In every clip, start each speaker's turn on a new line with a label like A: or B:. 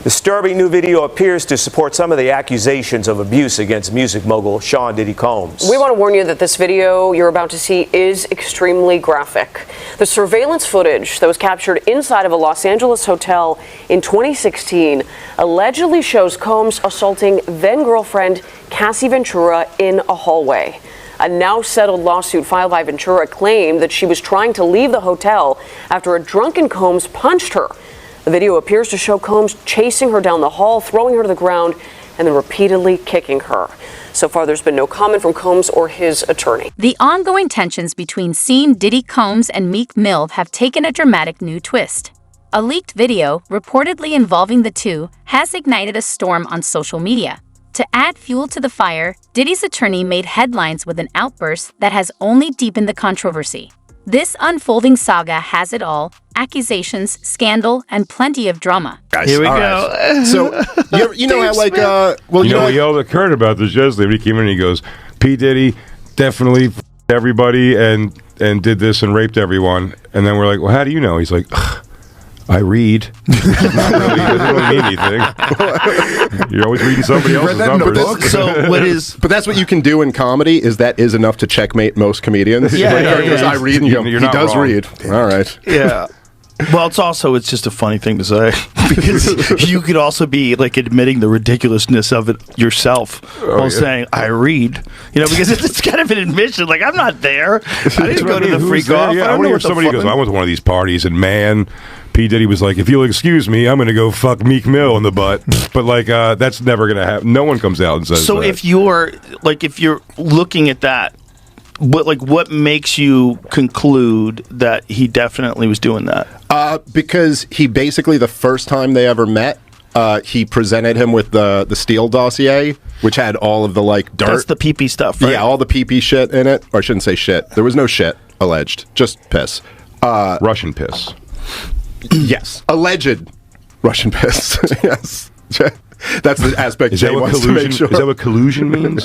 A: Disturbing new video appears to support some of the accusations of abuse against music mogul Sean Diddy Combs.
B: We want to warn you that this video you're about to see is extremely graphic. The surveillance footage that was captured inside of a Los Angeles hotel in 2016 allegedly shows Combs assaulting then-girlfriend Cassie Ventura in a hallway. A now settled lawsuit filed by Ventura claimed that she was trying to leave the hotel after a drunken Combs punched her. The video appears to show Combs chasing her down the hall, throwing her to the ground, and then repeatedly kicking her. So far, there's been no comment from Combs or his attorney.
C: The ongoing tensions between Sean Diddy Combs and Meek Mill have taken a dramatic new twist. A leaked video, reportedly involving the two, has ignited a storm on social media. To add fuel to the fire, Diddy's attorney made headlines with an outburst that has only deepened the controversy. This unfolding saga has it all: accusations, scandal, and plenty of drama.
D: Here we go.
E: Right. So, you know how, like,
F: we yelled at Kurt about this yesterday. He came in and he goes, P. Diddy definitely everybody and did this and raped everyone. And then we're like, well, how do you know? He's like, I read. Not really. It doesn't really mean anything. You're always reading somebody else's numbers.
E: But that's what you can do in comedy. That is enough to checkmate most comedians.
D: Yeah,
E: I read, and he does read. All right.
D: Yeah. Well, it's just a funny thing to say, because you could also be like admitting the ridiculousness of it yourself while saying I read, because it's kind of an admission. Like, I'm not there. I didn't go to the freak off.
F: Yeah, I wonder if somebody goes, I went to one of these parties and man, P. Diddy was like, if you'll excuse me, I'm going to go fuck Meek Mill in the butt. But like, that's never going to happen. No one comes out and says
D: so.
F: That.
D: If you're looking at that, what makes you conclude that he definitely was doing that?
E: Because he basically, the first time they ever met, he presented him with the Steele dossier, which had all of the dirt.
D: That's the pee-pee stuff, right?
E: Yeah, all the pee-pee shit in it. Or I shouldn't say shit. There was no shit alleged, just piss.
F: Russian piss.
E: Yes, alleged Russian piss. Yes, that's the aspect Jay wants to make sure.
F: Is that what collusion means?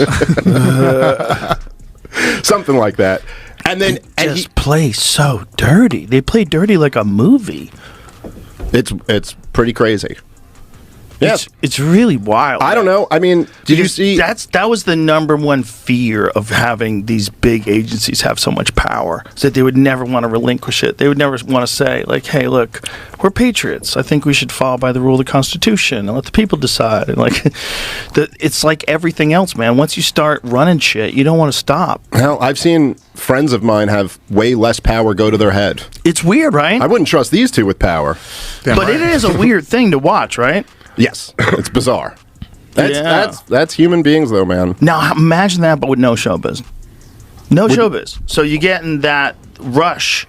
E: Something like that. And then
D: he plays so dirty. They play dirty like a movie.
E: It's pretty crazy. Yeah,
D: it's really wild.
E: I don't know. I mean, did you see?
D: That was the number one fear of having these big agencies have so much power, is that they would never want to relinquish it. They would never want to say, like, hey, look, we're patriots. I think we should follow by the rule of the Constitution and let the people decide. And it's like everything else, man. Once you start running shit, you don't want to stop.
E: Hell, I've seen friends of mine have way less power go to their head.
D: It's weird, right?
E: I wouldn't trust these two with power.
D: But it is a weird thing to watch, right?
E: Yes, it's bizarre. That's human beings, though, man.
D: Now imagine that, but with no showbiz. Showbiz. So you're getting that rush,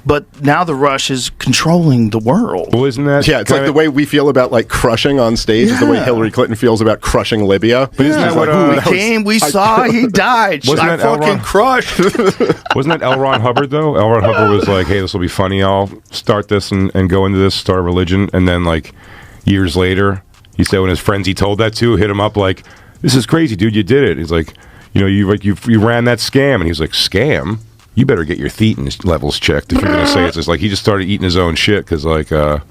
D: but now the rush is controlling the world.
F: Well, isn't that?
E: Yeah, it's like the way we feel about crushing on stage is the way Hillary Clinton feels about crushing Libya.
F: But isn't that what
D: we came, we saw, he died. I fucking crushed.
F: Wasn't that L. Ron Hubbard though? L. Ron Hubbard was like, "Hey, this will be funny. I'll start this and go into this, start a religion," and then years later, he said when his friends he told that to hit him up like, "This is crazy, dude. You did it." He's like, you ran that scam," and he was like, "Scam? You better get your thetan levels checked if you're gonna say it's just he just started eating his own shit because
D: Well,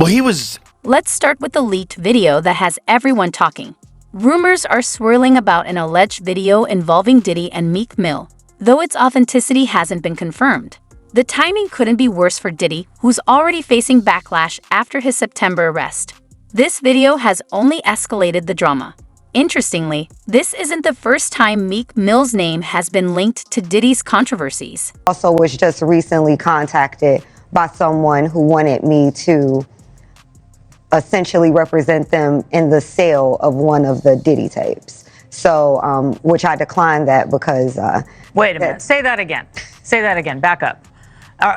D: he was.
C: Let's start with the leaked video that has everyone talking. Rumors are swirling about an alleged video involving Diddy and Meek Mill, though its authenticity hasn't been confirmed. The timing couldn't be worse for Diddy, who's already facing backlash after his September arrest. This video has only escalated the drama. Interestingly, this isn't the first time Meek Mill's name has been linked to Diddy's controversies.
G: Also was just recently contacted by someone who wanted me to essentially represent them in the sale of one of the Diddy tapes. So, which I declined that because...
H: Wait a minute. Say that again. Say that again. Back up.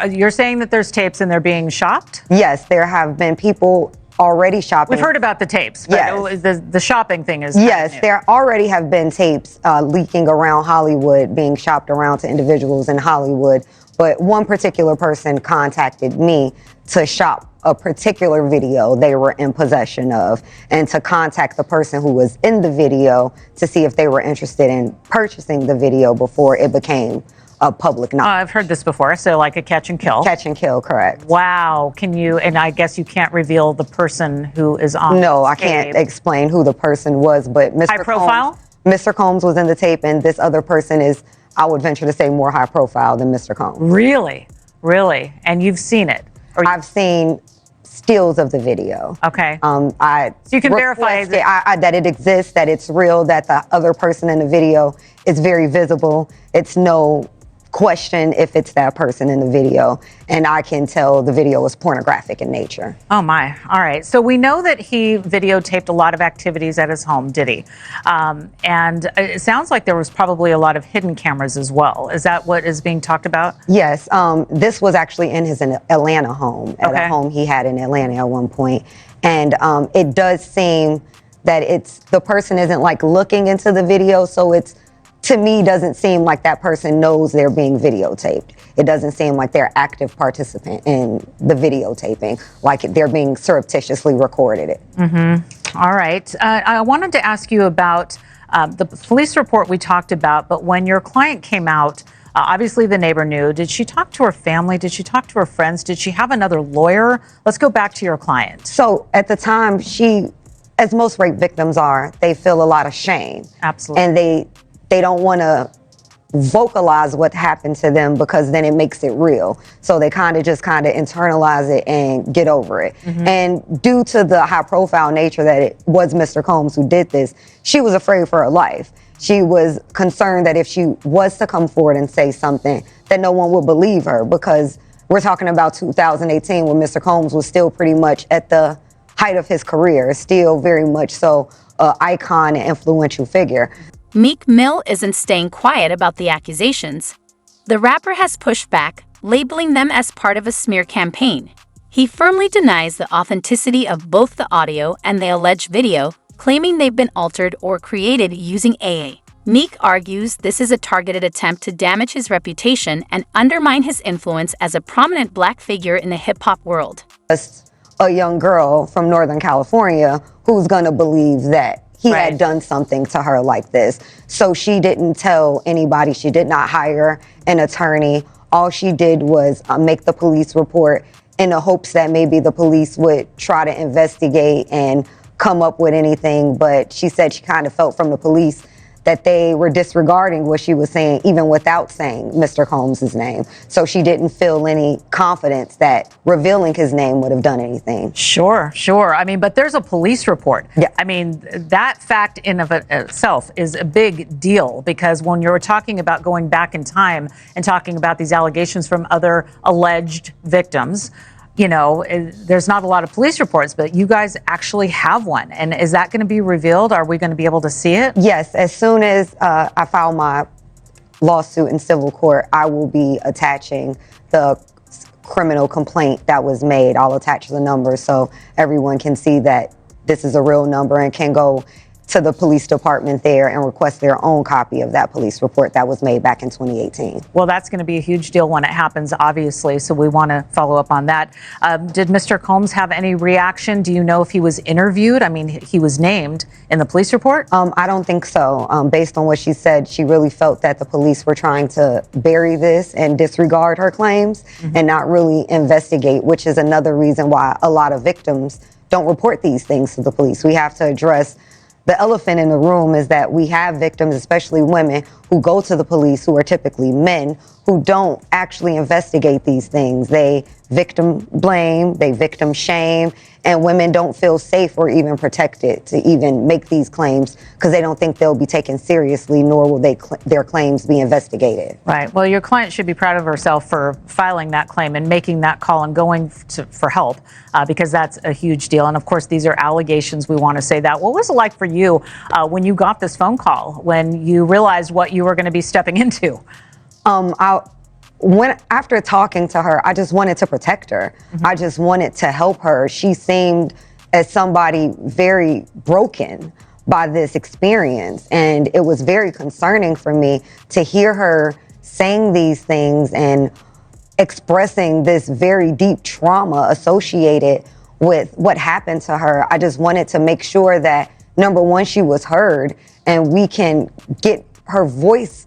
H: You're saying that there's tapes and they're being shopped?
G: Yes, there have been people already shopping.
H: We've heard about the tapes, but
G: yes.
H: The shopping thing is...
G: Yes, there already have been tapes leaking around Hollywood, being shopped around to individuals in Hollywood. But one particular person contacted me to shop a particular video they were in possession of, and to contact the person who was in the video to see if they were interested in purchasing the video before it became public knowledge.
H: I've heard this before. So like a catch and kill.
G: Catch and kill, correct.
H: Wow. Can you, and I guess you can't reveal the person who is on
G: No, I
H: tape.
G: can't explain who the person was, but Mr.
H: High profile?
G: Mr. Combs was in the tape, and this other person is, I would venture to say, more high profile than Mr. Combs.
H: Really? Really? And you've seen it? Or
G: I've seen stills of the video.
H: Okay.
G: So
H: you can verify
G: that it exists, that it's real, that the other person in the video is very visible. It's no question if it's that person in the video, and I can tell the video was pornographic in nature.
H: Oh my. All right. So we know that he videotaped a lot of activities at his home, Diddy. And it sounds like there was probably a lot of hidden cameras as well. Is that what is being talked about?
G: Yes. This was actually in his Atlanta home, at a home he had in Atlanta at one point. And it does seem that the person isn't like looking into the video, so it's, to me, doesn't seem like that person knows they're being videotaped. It doesn't seem like they're active participant in the videotaping, like they're being surreptitiously recorded it.
H: All right. I wanted to ask you about the police report we talked about, but when your client came out, obviously the neighbor knew. Did she talk to her family? Did she talk to her friends? Did she have another lawyer? Let's go back to your client.
G: So at the time, she, as most rape victims are, they feel a lot of shame.
H: Absolutely.
G: And they don't want to vocalize what happened to them because then it makes it real. So they kind of internalize it and get over it. And due to the high profile nature that it was Mr. Combs who did this, she was afraid for her life. She was concerned that if she was to come forward and say something, that no one would believe her, because we're talking about 2018 when Mr. Combs was still pretty much at the height of his career, still very much so an icon and influential figure.
C: Meek Mill isn't staying quiet about the accusations. The rapper has pushed back, labeling them as part of a smear campaign. He firmly denies the authenticity of both the audio and the alleged video, claiming they've been altered or created using AI. Meek argues this is a targeted attempt to damage his reputation and undermine his influence as a prominent black figure in the hip-hop world.
G: A young girl from Northern California who's gonna believe that he had done something to her like this. So she didn't tell anybody. She did not hire an attorney. All she did was make the police report in the hopes that maybe the police would try to investigate and come up with anything. But she said she kind of felt from the police that they were disregarding what she was saying, even without saying Mr. Combs' name. So she didn't feel any confidence that revealing his name would have done anything.
H: Sure. I mean, but there's a police report.
G: Yeah.
H: I mean, that fact in of itself is a big deal, because when you're talking about going back in time and talking about these allegations from other alleged victims, you know, there's not a lot of police reports, but you guys actually have one. And is that going to be revealed? Are we going to be able to see it?
G: Yes, as soon as I file my lawsuit in civil court, I will be attaching the criminal complaint that was made. I'll attach the number so everyone can see that this is a real number and can go to the police department there and request their own copy of that police report that was made back in 2018.
H: Well, that's going to be a huge deal when it happens, obviously, so we want to follow up on that. Did Mr. Combs have any reaction? Do you know if he was interviewed? I mean, he was named in the police report?
G: I don't think so. Based on what she said, she really felt that the police were trying to bury this and disregard her claims and not really investigate, which is another reason why a lot of victims don't report these things to the police. We have to address the elephant in the room is that we have victims, especially women, who go to the police, who are typically men, who don't actually investigate these things. They victim blame, they victim shame, and women don't feel safe or even protected to even make these claims because they don't think they'll be taken seriously, nor will their claims be investigated.
H: Right. Well, your client should be proud of herself for filing that claim and making that call and going for help, because that's a huge deal. And of course, these are allegations. We want to say that. What was it like for you when you got this phone call, when you realized what you were going to be stepping into?
G: After talking to her, I just wanted to protect her. I just wanted to help her. She seemed as somebody very broken by this experience. And it was very concerning for me to hear her saying these things and expressing this very deep trauma associated with what happened to her. I just wanted to make sure that, number one, she was heard and we can get her voice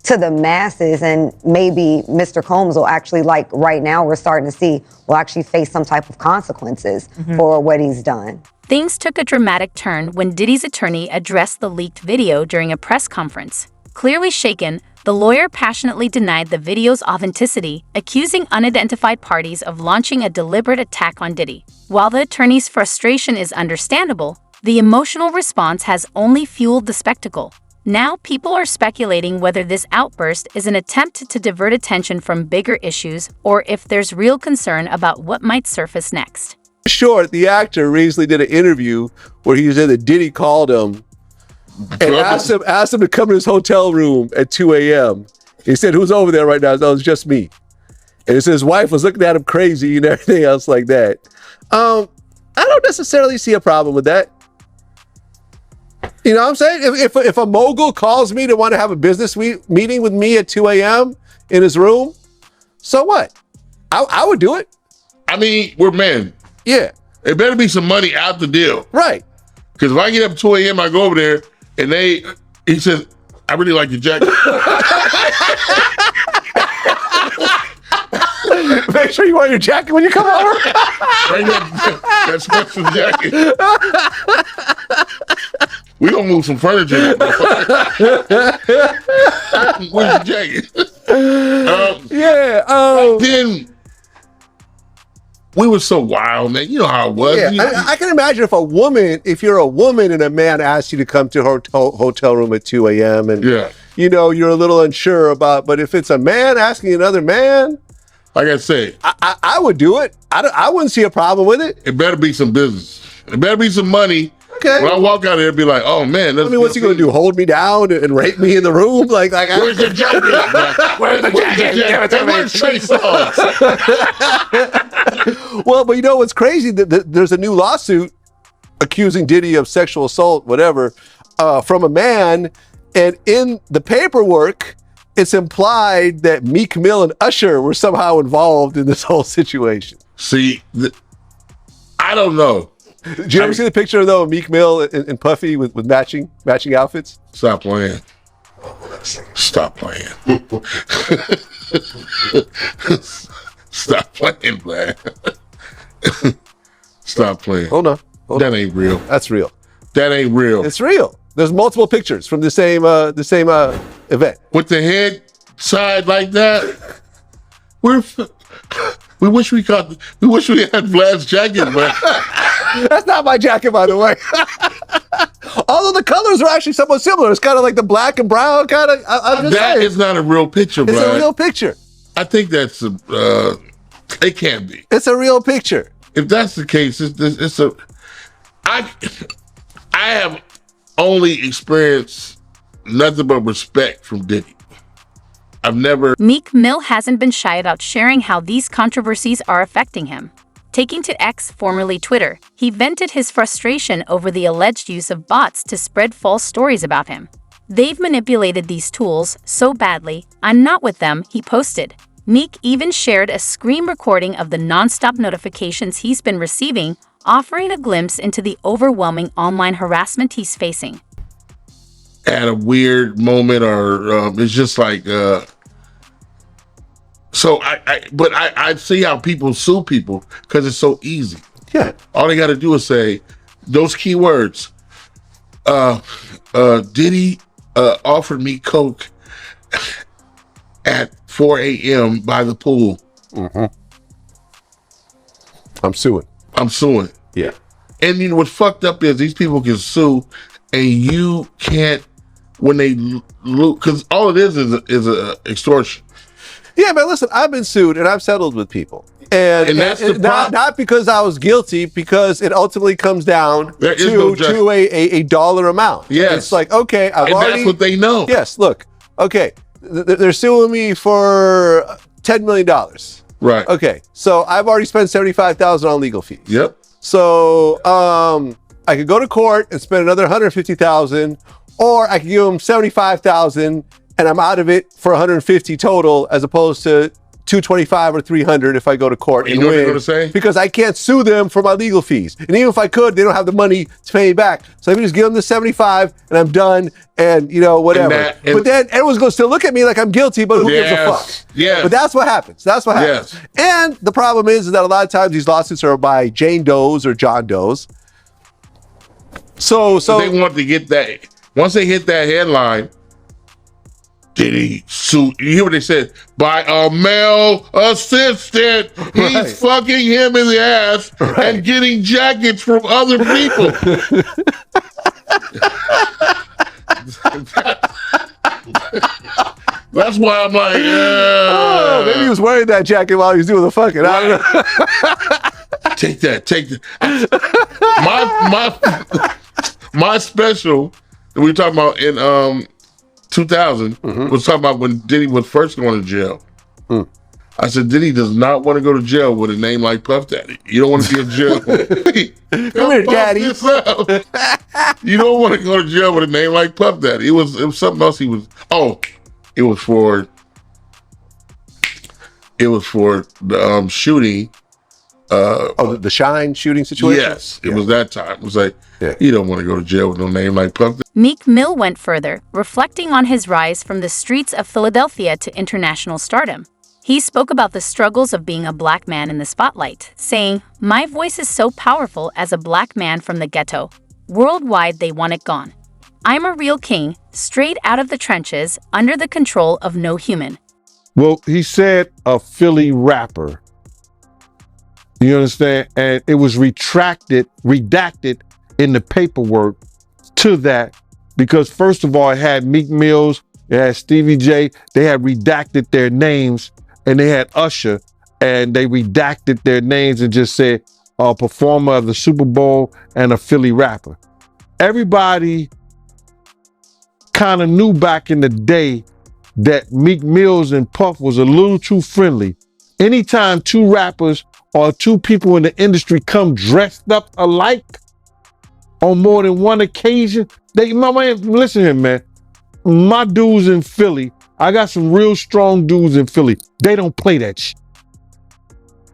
G: to the masses, and maybe Mr. Combs will actually, like right now we're starting to see, will actually face some type of consequences for what he's done.
C: Things took a dramatic turn when Diddy's attorney addressed the leaked video during a press conference. Clearly shaken, the lawyer passionately denied the video's authenticity, accusing unidentified parties of launching a deliberate attack on Diddy. While the attorney's frustration is understandable, the emotional response has only fueled the spectacle. Now, people are speculating whether this outburst is an attempt to divert attention from bigger issues or if there's real concern about what might surface next.
I: Short, the actor, recently did an interview where he said that Diddy called him and asked him to come to his hotel room at 2 a.m. He said, "Who's over there right now?" No, it's just me. And he said his wife was looking at him crazy and everything else like that. I don't necessarily see a problem with that. You know what I'm saying? If a mogul calls me to want to have a business meeting with me at 2 a.m. in his room, so what? I would do it.
J: I mean, we're men.
I: Yeah.
J: It better be some money out the deal.
I: Right.
J: Because if I get up at 2 a.m., I go over there and he says, "I really like your jacket."
I: Make sure you wear your jacket when you come over.
J: Bring that special jacket. We gonna move some furniture. Where's the jacket? Then we were so wild, man. You know how it was.
I: Yeah,
J: You know,
I: I can imagine if you're a woman and a man asks you to come to her hotel room at 2 a.m. and you know you're a little unsure about, but if it's a man asking another man,
J: like I said,
I: I would do it. I wouldn't see a problem with it.
J: It better be some business. It better be some money.
I: Okay.
J: When I walk out there, it'd be like, "Oh man,
I: I mean, what's he gonna do? Hold me down and rape me in the room? Like
J: where's the jacket? Where's the jacket? Where's Trace Songz?
I: Well, but you know what's crazy? There's a new lawsuit accusing Diddy of sexual assault, whatever, from a man, and in the paperwork, it's implied that Meek Mill and Usher were somehow involved in this whole situation.
J: See, I don't know.
I: Did you ever see the picture though of Meek Mill and Puffy with matching outfits?
J: Stop playing. Stop playing. Stop playing, man. Stop playing.
I: Hold on.
J: That ain't real.
I: That's real.
J: That ain't real.
I: It's real. There's multiple pictures from the same event.
J: With the head side like that, we wish we had Vlad's jacket, but
I: that's not my jacket, by the way. Although the colors are actually somewhat similar. It's kind of like the black and brown kind of.
J: That is not a real picture, Vlad.
I: It's a real picture.
J: I think that's it can't be.
I: It's a real picture.
J: If that's the case, I have only experienced nothing but respect from Diddy. I've never.
C: Meek Mill hasn't been shy about sharing how these controversies are affecting him. Taking to X, formerly Twitter, he vented his frustration over the alleged use of bots to spread false stories about him. "They've manipulated these tools so badly, I'm not with them," he posted. Meek even shared a screen recording of the non-stop notifications he's been receiving, offering a glimpse into the overwhelming online harassment he's facing.
J: At a weird moment, or it's just like. So I see how people sue people because it's so easy.
I: Yeah.
J: All they got to do is say those keywords. Diddy offered me coke at 4 a.m. by the pool.
I: Mm-hmm. I'm suing.
J: Yeah. And you know what's fucked up is these people can sue, and you can't when they lose, because all it is a extortion.
I: Yeah, man, listen, I've been sued and I've settled with people. And
J: that's the problem.
I: Not because I was guilty, because it ultimately comes down to a dollar amount.
J: Yes.
I: It's like, okay,
J: that's what they know.
I: Yes, look, okay, they're suing me for $10 million.
J: Right.
I: Okay, so I've already spent $75,000 on legal fees.
J: Yep.
I: So I could go to court and spend another $150,000, or I could give them $75,000 and I'm out of it for $150 total, as opposed to $225 or $300 if I go to court and
J: know what
I: win.
J: they're gonna say?
I: Because I can't sue them for my legal fees. And even if I could, they don't have the money to pay me back. So let me just give them the 75 and I'm done and, you know, whatever. But then everyone's going to still look at me like I'm guilty, but who gives a fuck?
J: Yes.
I: But that's what happens. That's what happens.
J: Yes.
I: And the problem is that a lot of times these lawsuits are by Jane Does or John Does. So
J: they want to get that. Once they hit that headline, Diddy sued. You hear what they said? By a male assistant.
I: Right.
J: He's fucking him in the ass and getting jackets from other people. That's why I'm like,
I: oh, maybe he was wearing that jacket while he was doing the fucking. I don't know.
J: Take that. My special that we were talking about in 2000 was talking about when Diddy was first going to jail. I said, Diddy does not want to go to jail with a name like Puff Daddy. You don't want to be in jail.
I: Come here, Daddy.
J: You don't want to go to jail with a name like Puff Daddy. It was something else he was. Oh, it was for the shooting.
I: The Shine shooting situation?
J: Yes, it was that time. It was like, you don't want to go to jail with no name like Puff Daddy.
C: Meek Mill went further, reflecting on his rise from the streets of Philadelphia to international stardom. He spoke about the struggles of being a black man in the spotlight, saying, "My voice is so powerful as a black man from the ghetto. Worldwide, they want it gone. I'm a real king, straight out of the trenches, under the control of no human."
K: Well, he said a Philly rapper. You understand? And it was redacted in the paperwork to that because, first of all, it had Meek Mills, it had Stevie J, they had redacted their names, and they had Usher, and they redacted their names and just said a performer of the Super Bowl and a Philly rapper. Everybody kind of knew back in the day that Meek Mills and Puff was a little too friendly. Anytime two rappers or two people in the industry come dressed up alike on more than one occasion, listen here, man. My dudes in Philly, I got some real strong dudes in Philly. They don't play that shit.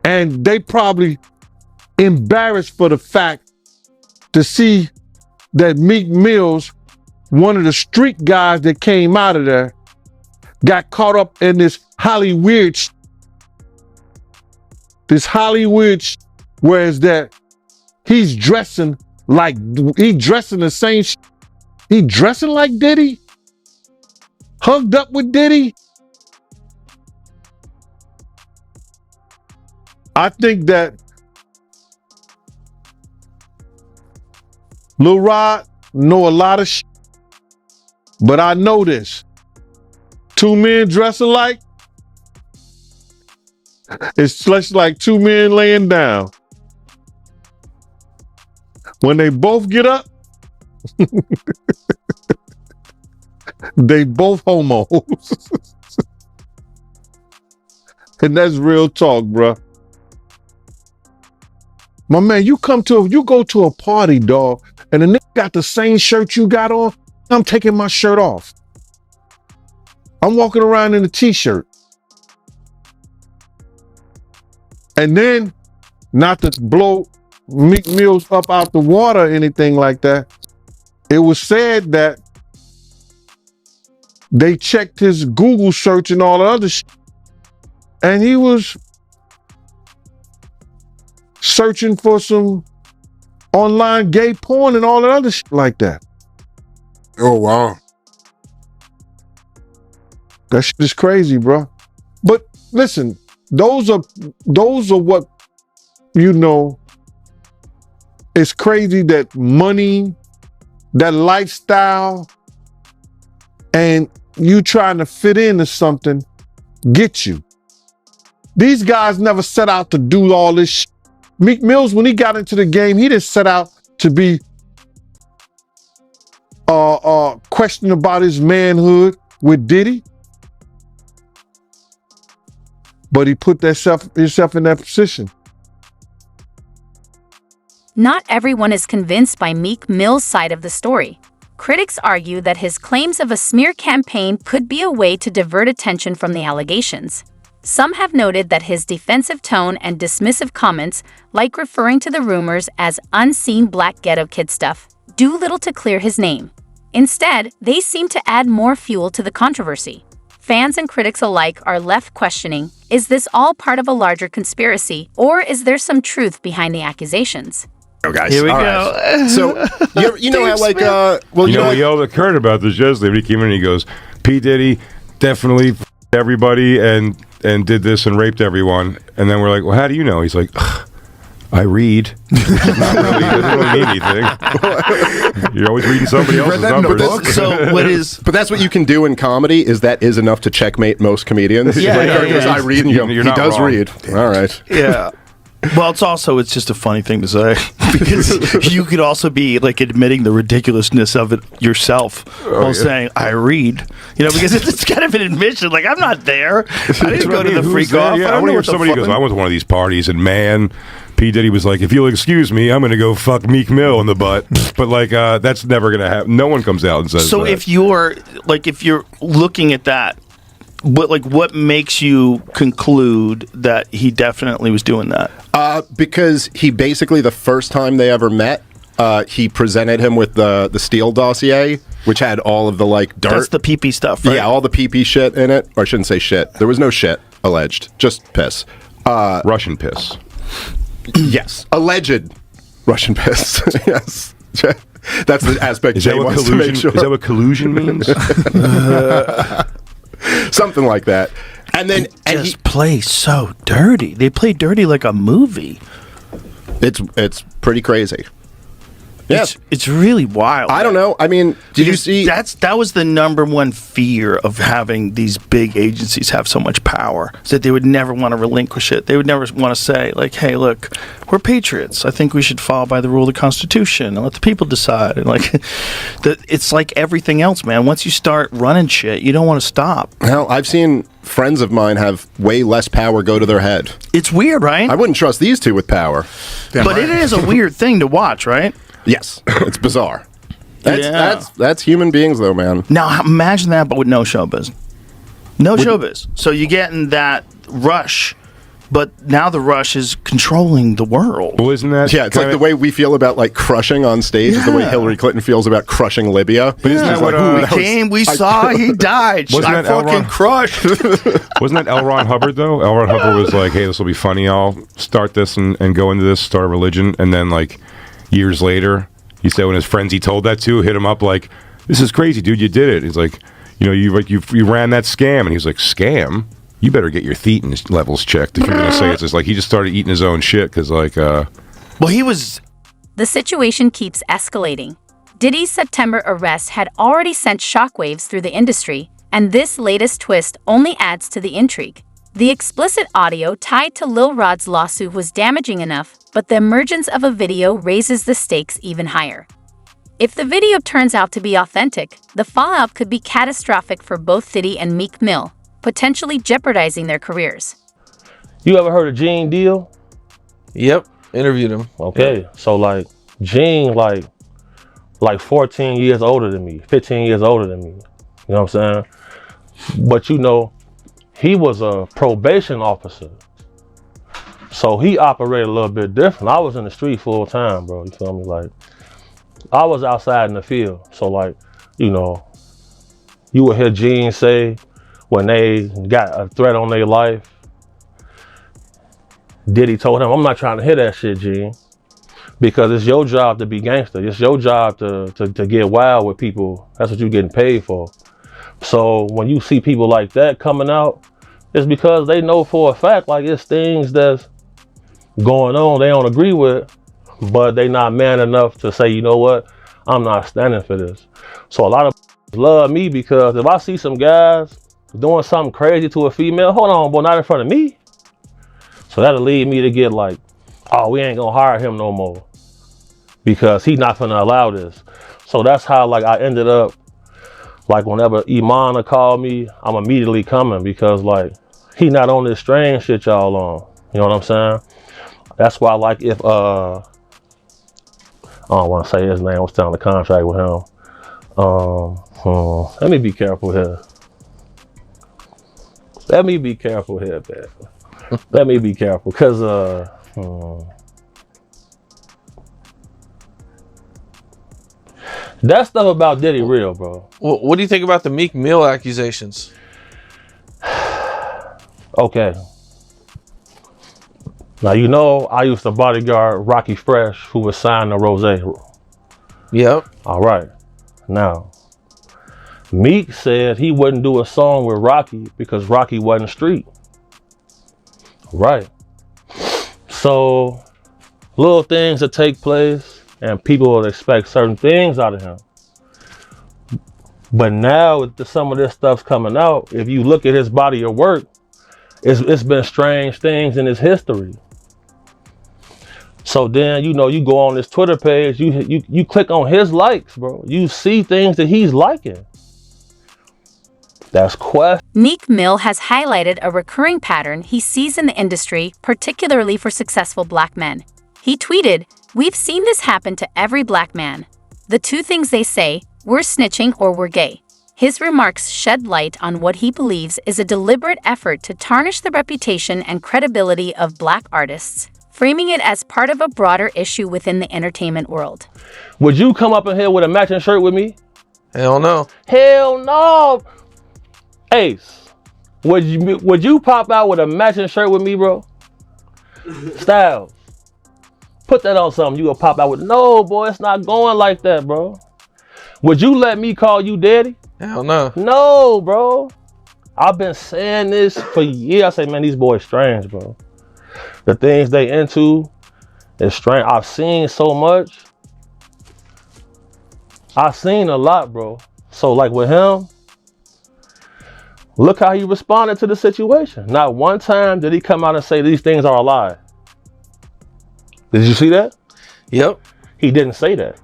K: And they probably embarrassed for the fact to see that Meek Mills, one of the street guys that came out of there, got caught up in this Hollywood whereas that he's dressing like, he dressing the same he dressing like Diddy? Hugged up with Diddy? I think that Lil Rod know a lot of shit, but I know this. Two men dress alike, it's just like two men laying down. When they both get up, they both homos. And that's real talk, bruh. My man, you go to a party, dog, and the nigga got the same shirt you got on, I'm taking my shirt off. I'm walking around in a t-shirt. And then, not to blow Meek Mills up out the water or anything like that, it was said that they checked his Google search and all the other shit, and he was searching for some online gay porn and all the other shit like that.
L: Oh, wow.
K: That shit is crazy, bro. But listen, those are what, you know, it's crazy that money, that lifestyle, and you trying to fit into something get you. These guys never set out to do all this shit. Meek Mills, when he got into the game, he didn't set out to be questioning about his manhood with Diddy. But he put himself in that position.
C: Not everyone is convinced by Meek Mill's side of the story. Critics argue that his claims of a smear campaign could be a way to divert attention from the allegations. Some have noted that his defensive tone and dismissive comments, like referring to the rumors as unseen black ghetto kid stuff, do little to clear his name. Instead, they seem to add more fuel to the controversy. Fans and critics alike are left questioning, is this all part of a larger conspiracy, or is there some truth behind the accusations?
E: Oh, guys.
D: Here we
E: All
D: go.
E: right. So, you know how, like, well,
F: You know, we yelled at Kurt about this yesterday, but he came in and he goes, P. Diddy definitely everybody and did this and raped everyone. And then we're like, well, how do you know? He's like, I read. It doesn't really mean anything. You're always reading somebody else's numbers.
D: So what is?
E: But that's what you can do in comedy. That is enough to checkmate most comedians.
D: Yeah,
E: Like,
D: yeah, yeah.
E: I read, and you go,
F: You're
E: he
F: not
E: does
F: wrong.
E: read. All right.
D: Yeah. Well, it's just a funny thing to say because you could also be like admitting the ridiculousness of it yourself while saying I read, because it's kind of an admission. Like I'm not there. I didn't go to the freak off.
F: Yeah, I
D: I don't
F: want
D: know
F: to hear
D: what the
F: somebody
D: fuck.
F: goes, I went to one of these parties and man, P. Diddy was like, if you'll excuse me, I'm going to go fuck Meek Mill in the butt. But like, that's never going to happen. No one comes out and says
D: So
F: that.
D: if you're looking at that, what makes you conclude that he definitely was doing that?
E: Because he basically, the first time they ever met, he presented him with the Steele dossier, which had all of the like dirt.
D: That's the pee-pee stuff, right?
E: Yeah, all the pee-pee shit in it. Or I shouldn't say shit. There was no shit alleged, just piss.
F: Russian piss.
E: Yes, alleged Russian piss. Yes, that's the aspect
F: Is
E: Jay
F: that what
E: wants to make
F: collusion?
E: sure.
F: Is that what collusion means?
E: Something like that. And then
D: He plays so dirty. They play dirty like a movie.
E: it's pretty crazy. Yeah,
D: It's really wild.
E: I don't know. I mean, did you
D: Because
E: see?
D: that was the number one fear of having these big agencies have so much power, is that they would never want to relinquish it. They would never want to say, like, hey, look, we're patriots. I think we should follow by the rule of the Constitution and let the people decide. And like, it's like everything else, man. Once you start running shit, you don't want to stop.
E: Hell, I've seen friends of mine have way less power go to their head.
D: It's weird, right?
E: I wouldn't trust these two with power.
D: But it is a weird thing to watch, right?
E: Yes, it's bizarre.
D: Yeah.
E: That's human beings, though, man.
D: Now imagine that, but with no showbiz. No showbiz. So you get in that rush, but now the rush is controlling the world.
F: Well, isn't that?
E: Yeah, it's like the way we feel about like crushing on stage is the way Hillary Clinton feels about crushing Libya. But
F: isn't that what,
D: we saw, he died.
F: Wasn't
D: I
F: that
D: fucking
F: Elron?
D: crushed.
F: Wasn't that L. Ron Hubbard though? L. Ron Hubbard was like, "Hey, this will be funny. I'll start this and go into this, start a religion." And then like years later, he said when his friends he told that to hit him up like, "This is crazy, dude. You did it." He's like, you ran that scam," and he was like, "Scam? You better get your thetan levels checked if you're gonna say it's just like he just started eating his own shit because like
D: Well, he was.
C: The situation keeps escalating. Diddy's September arrest had already sent shockwaves through the industry, and this latest twist only adds to the intrigue. The explicit audio tied to Lil Rod's lawsuit was damaging enough, but the emergence of a video raises the stakes even higher. If the video turns out to be authentic, the fallout could be catastrophic for both Diddy and Meek Mill, potentially jeopardizing their careers.
M: You ever heard of Gene Deal? Yep, interviewed him. Okay, so like Gene, like 14 years older than me, 15 years older than me. You know what I'm saying? But he was a probation officer. So he operated a little bit different. I was in the street full time, bro. You feel me? Like, I was outside in the field. So like, you would hear Gene say when they got a threat on their life, Diddy told him, "I'm not trying to hear that shit, Gene. Because it's your job to be gangster. It's your job to get wild with people. That's what you're getting paid for." So when you see people like that coming out, it's because they know for a fact, like, it's things that's going on they don't agree with, but they not man enough to say, you know what, I'm not standing for this. So a lot of love me because if I see some guys doing something crazy to a female, hold on, boy, not in front of me. So that'll lead me to get like, oh, we ain't gonna hire him no more because he's not gonna allow this. So that's how like I ended up, like whenever Imana called me, I'm immediately coming because like he not on this strange shit y'all on. You know what I'm saying? That's why like if I don't want to say his name, I'm still on the contract with him. Let me be careful here. Let me be careful here, man. Let me be careful, because that stuff about Diddy real, bro.
N: What do you think about the Meek Mill accusations?
M: Okay. Now, you know, I used to bodyguard Rocky Fresh, who was signed to Rose.
N: Yep.
M: All right. Now, Meek said he wouldn't do a song with Rocky because Rocky wasn't street. Right. So, little things that take place, and people will expect certain things out of him. But now, with some of this stuff's coming out, if you look at his body of work, it's been strange things in his history. So then, you know, you go on this Twitter page, you click on his likes, bro. You see things that he's liking. That's question.
C: Meek Mill has highlighted a recurring pattern he sees in the industry, particularly for successful black men. He tweeted, "We've seen this happen to every black man. The two things they say, we're snitching or we're gay." His remarks shed light on what he believes is a deliberate effort to tarnish the reputation and credibility of black artists, framing it as part of a broader issue within the entertainment world.
M: Would you come up in here with a matching shirt with me?
N: Hell no.
M: Hell no. Ace, would you pop out with a matching shirt with me, bro? Styles, put that on something. You gonna pop out with? No, boy, it's not going like that, bro. Would you let me call you daddy?
N: Hell no.
M: No, bro. I've been saying this for years. I say, man, these boys strange, bro. The things they into is strange. I've seen so much. I've seen a lot, bro. So like with him, look how he responded to the situation. Not one time did he come out and say these things are a lie. Did you see that?
N: Yep.
M: He didn't say that.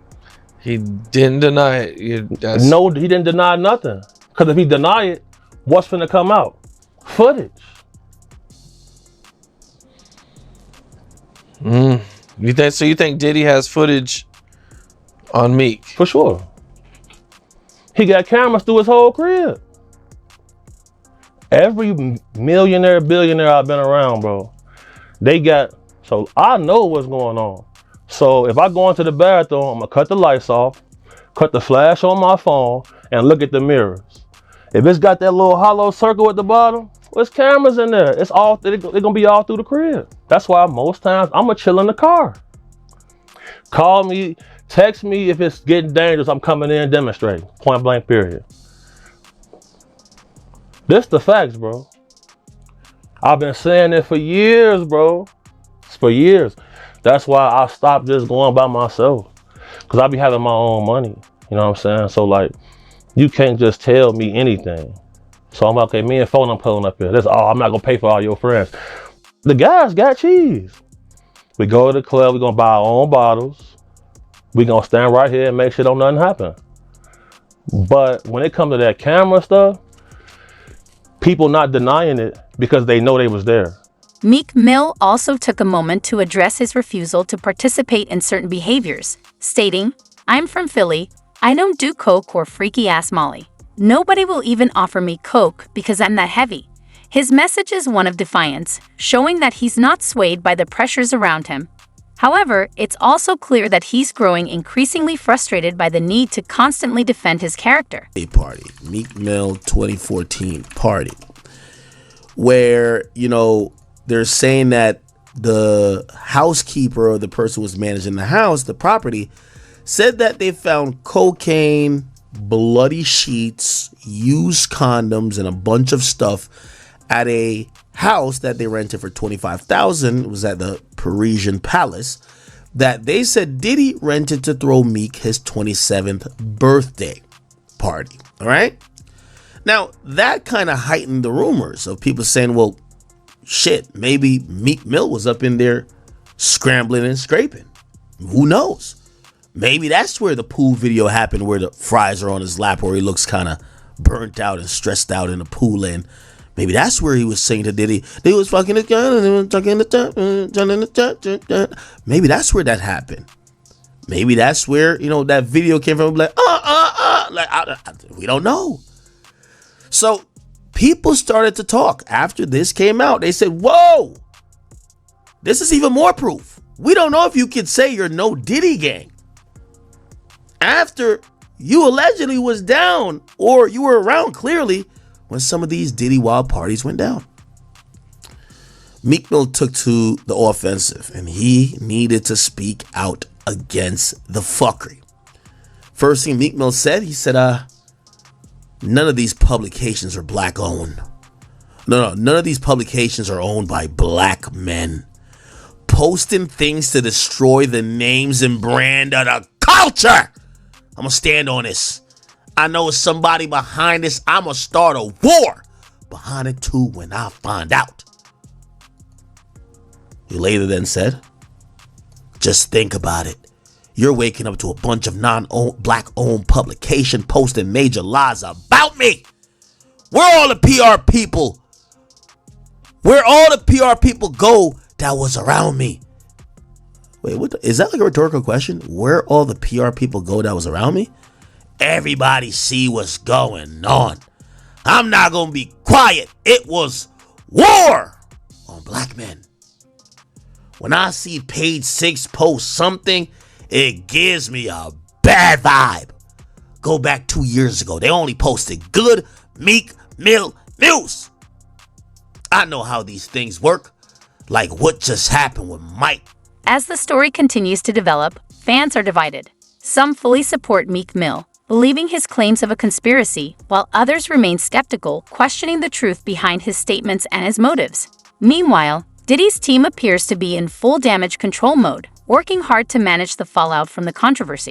N: He didn't deny it.
M: No, he didn't deny nothing. Because if he deny it, what's finna come out? Footage.
N: You think Diddy has footage on Meek?
M: For sure. He got cameras through his whole crib. Every millionaire, billionaire I've been around, bro, they got, so I know what's going on. So if I go into the bathroom, I'm gonna cut the lights off, cut the flash on my phone, and look at the mirrors. If it's got that little hollow circle at the bottom, there's cameras in there. It's all, they're gonna be all through the crib. That's why most times I'm gonna chill in the car. Call me, text me if it's getting dangerous. I'm coming in demonstrating. Point blank, period. This the facts, bro. I've been saying it for years, bro. It's for years. That's why I stopped just going by myself. Because I be having my own money. You know what I'm saying? So like, you can't just tell me anything. So I'm like, okay, me and phone, I'm pulling up here. That's all. I'm not going to pay for all your friends. The guys got cheese. We go to the club. We're going to buy our own bottles. We're going to stand right here and make sure don't nothing happen. But when it comes to that camera stuff, people not denying it because they know they was there.
C: Meek Mill also took a moment to address his refusal to participate in certain behaviors, stating, "I'm from Philly. I don't do coke or freaky-ass Molly. Nobody will even offer me coke because I'm that heavy." His message is one of defiance, showing that he's not swayed by the pressures around him. However, it's also clear that he's growing increasingly frustrated by the need to constantly defend his character.
O: A party, Meek Mill 2014 party, where, you know, they're saying that the housekeeper or the person who was managing the house, the property, said that they found cocaine, bloody sheets, used condoms, and a bunch of stuff at a house that they rented for $25,000. It was at the Parisian Palace that they said Diddy rented to throw Meek his 27th birthday party. All right. Now that kind of heightened the rumors of people saying, well, shit, maybe Meek Mill was up in there scrambling and scraping. Who knows? Maybe that's where the pool video happened, where the fries are on his lap, where he looks kind of burnt out and stressed out in the pool. And maybe that's where he was saying to Diddy, they was fucking the gun and they was talking the maybe that's where that happened. Maybe that's where, you know, that video came from. Like, we don't know. So people started to talk after this came out. They said, whoa, this is even more proof. We don't know if you could say you're no Diddy gang after you allegedly was down or you were around clearly when some of these Diddy wild parties went down. Meek Mill took to the offensive and he needed to speak out against the fuckery. First thing Meek Mill said, he said, none of these publications are black owned. No, none of these publications are owned by black men. Posting things to destroy the names and brand of the culture. I'm going to stand on this. I know it's somebody behind this. I'm going to start a war behind it too when I find out. He later then said, just think about it. You're waking up to a bunch of non-black-owned publication posting major lies about me. Where all the PR people? Where all the PR people go that was around me? Wait, is that like a rhetorical question? Where all the PR people go that was around me? Everybody see what's going on. I'm not going to be quiet. It was war on black men. When I see Page 6 post something, it gives me a bad vibe. Go back 2 years ago. They only posted good Meek Mill news. I know how these things work. Like what just happened with Mike.
C: As the story continues to develop, fans are divided. Some fully support Meek Mill, believing his claims of a conspiracy, while others remain skeptical, questioning the truth behind his statements and his motives. Meanwhile, Diddy's team appears to be in full damage control mode, working hard to manage the fallout from the controversy.